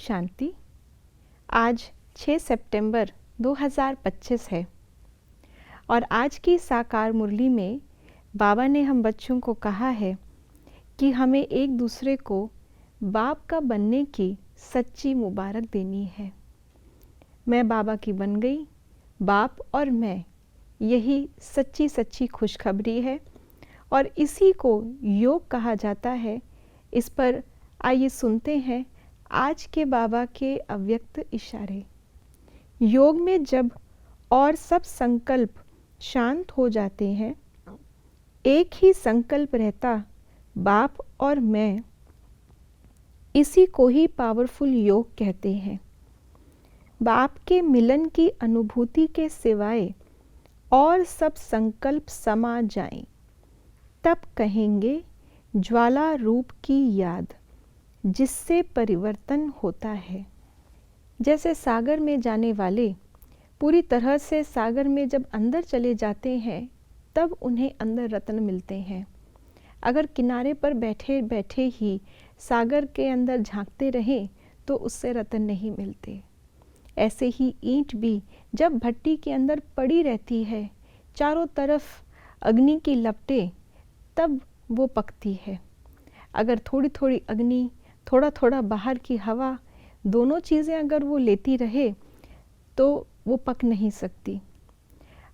शांति। आज 6 सितंबर 2025 है और आज की साकार मुरली में बाबा ने हम बच्चों को कहा है कि हमें एक दूसरे को बाप का बनने की सच्ची मुबारक देनी है। मैं बाबा की बन गई, बाप और मैं, यही सच्ची सच्ची खुशखबरी है और इसी को योग कहा जाता है। इस पर आइए सुनते हैं आज के बाबा के अव्यक्त इशारे। योग में जब और सब संकल्प शांत हो जाते हैं, एक ही संकल्प रहता, बाप और मैं, इसी को ही पावरफुल योग कहते हैं। बाप के मिलन की अनुभूति के सिवाय और सब संकल्प समा जाएं, तब कहेंगे ज्वाला रूप की याद, जिससे परिवर्तन होता है। जैसे सागर में जाने वाले पूरी तरह से सागर में जब अंदर चले जाते हैं, तब उन्हें अंदर रत्न मिलते हैं। अगर किनारे पर बैठे बैठे ही सागर के अंदर झांकते रहें तो उससे रत्न नहीं मिलते। ऐसे ही ईंट भी जब भट्टी के अंदर पड़ी रहती है, चारों तरफ अग्नि की लपटें, तब वो पकती है। अगर थोड़ी थोड़ी अग्नि, थोड़ा थोड़ा बाहर की हवा, दोनों चीज़ें अगर वो लेती रहे तो वो पक नहीं सकती।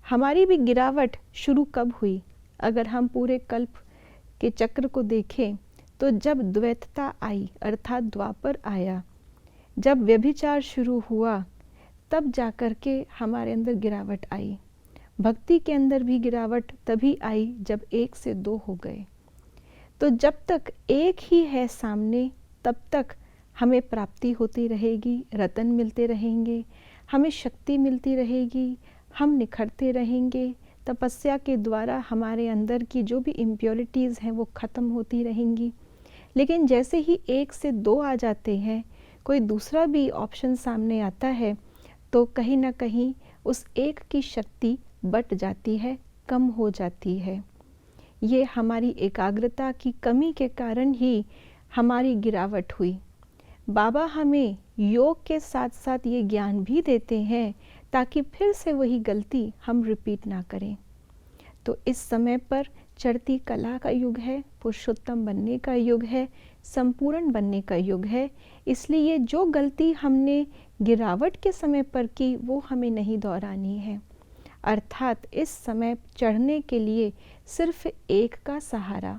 हमारी भी गिरावट शुरू कब हुई? अगर हम पूरे कल्प के चक्र को देखें तो जब द्वैतता आई, अर्थात द्वापर आया, जब व्यभिचार शुरू हुआ, तब जाकर के हमारे अंदर गिरावट आई। भक्ति के अंदर भी गिरावट तभी आई जब 1 से 2 हो गए। तो जब तक एक ही है सामने, तब तक हमें प्राप्ति होती रहेगी, रतन मिलते रहेंगे, हमें शक्ति मिलती रहेगी, हम निखरते रहेंगे। तपस्या के द्वारा हमारे अंदर की जो भी इम्प्योरिटीज़ हैं वो ख़त्म होती रहेंगी। लेकिन जैसे ही 1 से 2 आ जाते हैं, कोई दूसरा भी ऑप्शन सामने आता है, तो कहीं ना कहीं उस एक की शक्ति बट जाती है, कम हो जाती है। ये हमारी एकाग्रता की कमी के कारण ही हमारी गिरावट हुई। बाबा हमें योग के साथ साथ ये ज्ञान भी देते हैं ताकि फिर से वही गलती हम रिपीट ना करें। तो इस समय पर चढ़ती कला का युग है, पुरुषोत्तम बनने का युग है, संपूर्ण बनने का युग है। इसलिए जो गलती हमने गिरावट के समय पर की, वो हमें नहीं दोहरानी है। अर्थात इस समय चढ़ने के लिए सिर्फ एक का सहारा।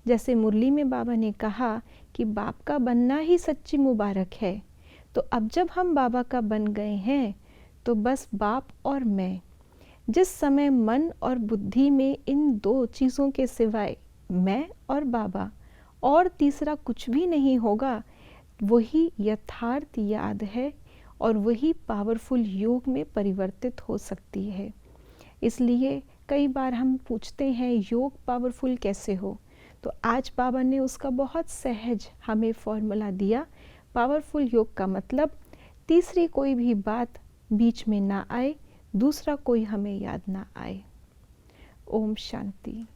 जैसे मुरली में बाबा ने कहा कि बाप का बनना ही सच्ची मुबारक है। तो अब जब हम बाबा का बन गए हैं, तो बस बाप और मैं, जिस समय मन और बुद्धि में इन 2 चीज़ों के सिवाय मैं और बाबा और तीसरा कुछ भी नहीं होगा, वही यथार्थ याद है और वही पावरफुल योग में परिवर्तित हो सकती है। इसलिए कई बार हम पूछते हैं योग पावरफुल कैसे हो, तो आज बाबा ने उसका बहुत सहज हमें फॉर्मूला दिया। पावरफुल योग का मतलब तीसरी कोई भी बात बीच में ना आए, दूसरा कोई हमें याद ना आए। ओम शांति।